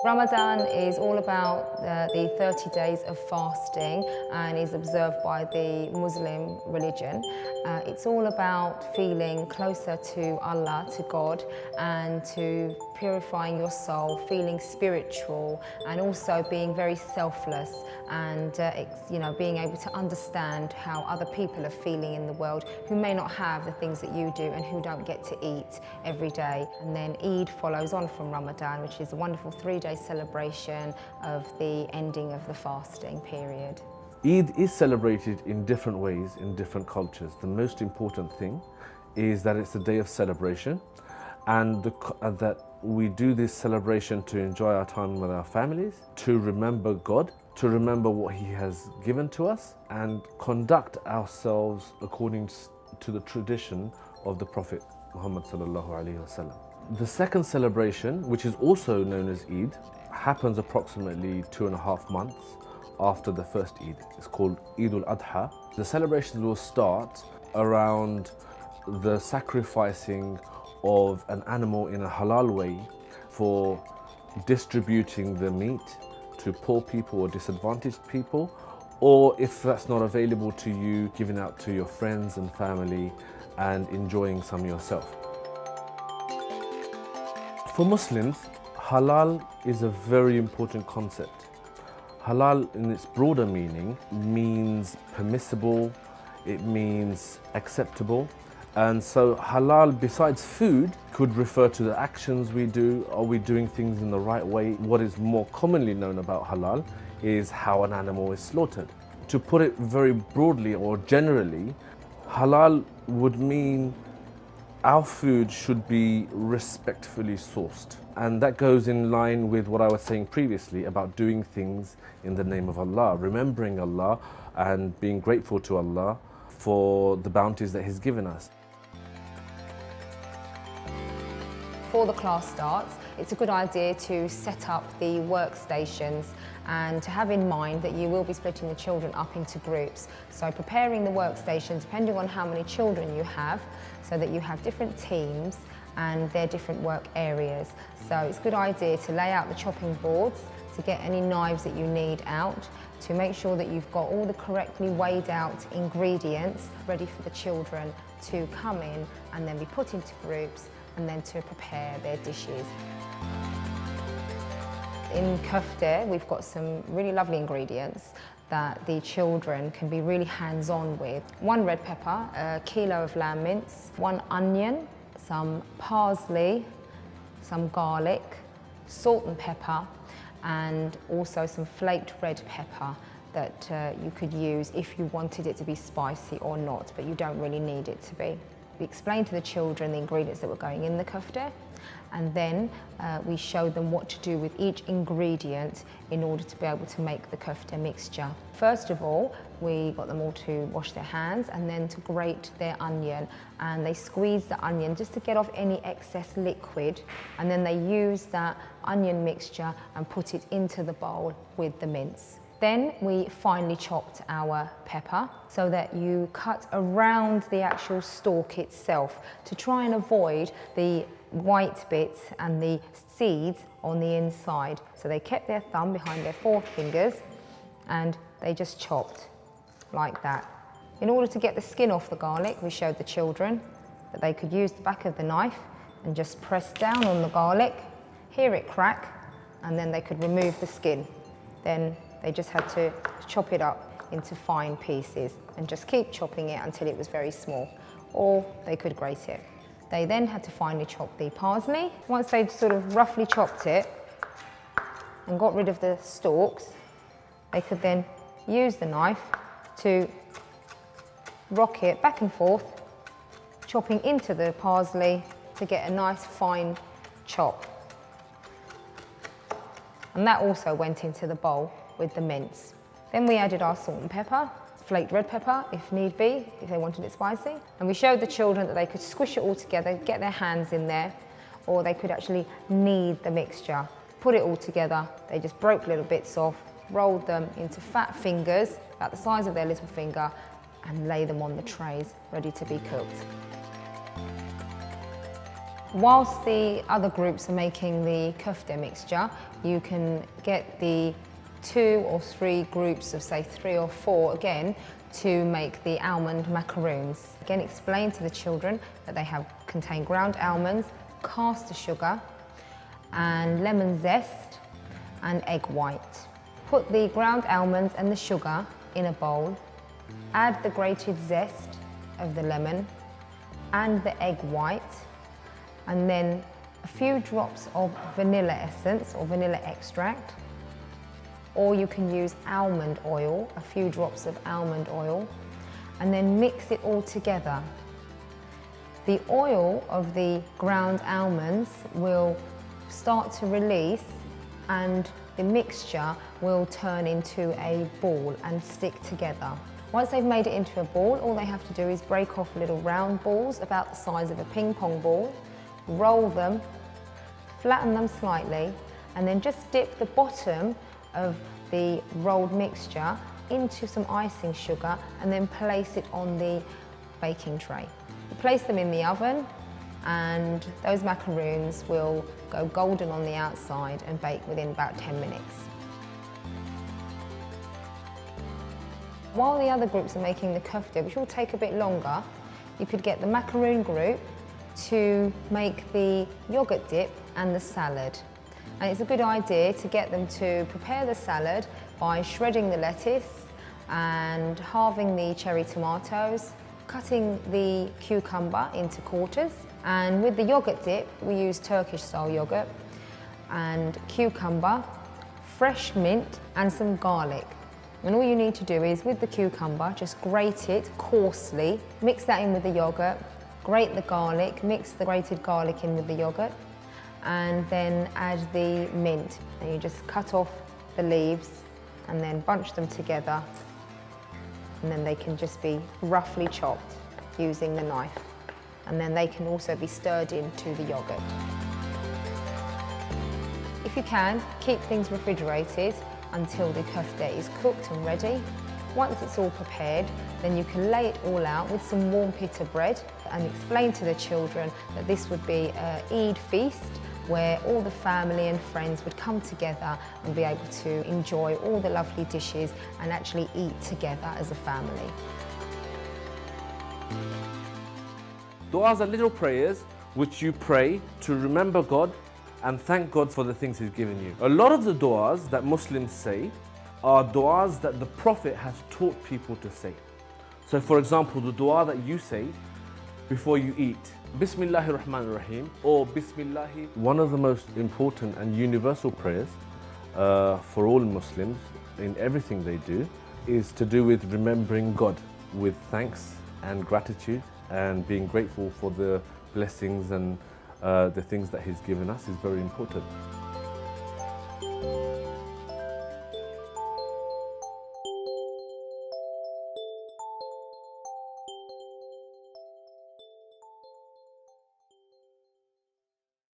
Ramadan is all about the 30 days of fasting and is observed by the Muslim religion. It's all about feeling closer to Allah, to God, and to purifying your soul, feeling spiritual, and also being very selfless and being able to understand how other people are feeling in the world who may not have the things that you do and who don't get to eat every day. And then Eid follows on from Ramadan, which is a wonderful 3-day celebration of the ending of the fasting period. Eid is celebrated in different ways in different cultures. The most important thing is that it's a day of celebration and that we do this celebration to enjoy our time with our families, to remember God, to remember what He has given to us, and conduct ourselves according to the tradition of the Prophet Muhammad sallallahu alaihi wasallam. The second celebration, which is also known as Eid, happens approximately 2.5 months after the first Eid. It's called Eid al-Adha. The celebrations will start around the sacrificing of an animal in a halal way for distributing the meat to poor people or disadvantaged people, or if that's not available to you, giving out to your friends and family and enjoying some yourself. For Muslims, halal is a very important concept. Halal in its broader meaning means permissible, it means acceptable. And so halal, besides food, could refer to the actions we do. Are we doing things in the right way? What is more commonly known about halal is how an animal is slaughtered. To put it very broadly or generally, halal would mean our food should be respectfully sourced. And that goes in line with what I was saying previously about doing things in the name of Allah, remembering Allah and being grateful to Allah for the bounties that He's given us. Before the class starts, it's a good idea to set up the workstations and to have in mind that you will be splitting the children up into groups. So preparing the workstations, depending on how many children you have, so that you have different teams and their different work areas. So it's a good idea to lay out the chopping boards, to get any knives that you need out, to make sure that you've got all the correctly weighed out ingredients ready for the children to come in and then be put into groups and then to prepare their dishes. In kofte, we've got some really lovely ingredients that the children can be really hands-on with. 1 red pepper, a kilo of lamb mince, 1 onion, some parsley, some garlic, salt and pepper, and also some flaked red pepper that you could use if you wanted it to be spicy or not, but you don't really need it to be. We explained to the children the ingredients that were going in the kofte, and then we showed them what to do with each ingredient in order to be able to make the kofte mixture. First of all, we got them all to wash their hands and then to grate their onion, and they squeezed the onion just to get off any excess liquid, and then they used that onion mixture and put it into the bowl with the mince. Then we finely chopped our pepper so that you cut around the actual stalk itself to try and avoid the white bits and the seeds on the inside. So they kept their thumb behind their forefingers and they just chopped like that. In order to get the skin off the garlic, we showed the children that they could use the back of the knife and just press down on the garlic, hear it crack, and then they could remove the skin. Then they just had to chop it up into fine pieces and just keep chopping it until it was very small, or they could grate it. They then had to finely chop the parsley. Once they'd sort of roughly chopped it and got rid of the stalks, they could then use the knife to rock it back and forth, chopping into the parsley to get a nice fine chop. And that also went into the bowl with the mince. Then we added our salt and pepper, flaked red pepper if need be, if they wanted it spicy. And we showed the children that they could squish it all together, get their hands in there, or they could actually knead the mixture. Put it all together, they just broke little bits off, rolled them into fat fingers, about the size of their little finger, and lay them on the trays, ready to be cooked. Whilst the other groups are making the kofte mixture, you can get the 2 or 3 groups of say 3 or 4 again to make the almond macaroons. Again, explain to the children that they contain ground almonds, caster sugar and lemon zest and egg white. Put the ground almonds and the sugar in a bowl, add the grated zest of the lemon and the egg white, and then a few drops of vanilla essence or vanilla extract, or you can use almond oil, a few drops of almond oil, and then mix it all together. The oil of the ground almonds will start to release and the mixture will turn into a ball and stick together. Once they've made it into a ball, all they have to do is break off little round balls about the size of a ping pong ball, roll them, flatten them slightly, and then just dip the bottom of the rolled mixture into some icing sugar and then place it on the baking tray. Place them in the oven and those macaroons will go golden on the outside and bake within about 10 minutes. While the other groups are making the kofte, which will take a bit longer, you could get the macaroon group to make the yogurt dip and the salad. And it's a good idea to get them to prepare the salad by shredding the lettuce and halving the cherry tomatoes, cutting the cucumber into quarters. And with the yogurt dip, we use Turkish style yogurt and cucumber, fresh mint and some garlic. And all you need to do is, with the cucumber, just grate it coarsely, mix that in with the yogurt, grate the garlic, mix the grated garlic in with the yogurt, and then add the mint. And you just cut off the leaves and then bunch them together, and then they can just be roughly chopped using the knife. And then they can also be stirred into the yogurt. If you can, keep things refrigerated until the kofte is cooked and ready. Once it's all prepared, then you can lay it all out with some warm pita bread and explain to the children that this would be an Eid Feast where all the family and friends would come together and be able to enjoy all the lovely dishes and actually eat together as a family. Du'as are little prayers which you pray to remember God and thank God for the things He's given you. A lot of the du'as that Muslims say are du'as that the Prophet has taught people to say. So for example, the du'a that you say before you eat, Bismillahir Rahmanir Rahim or Bismillahi. One of the most important and universal prayers for all Muslims in everything they do is to do with remembering God with thanks and gratitude and being grateful for the blessings and the things that He's given us is very important.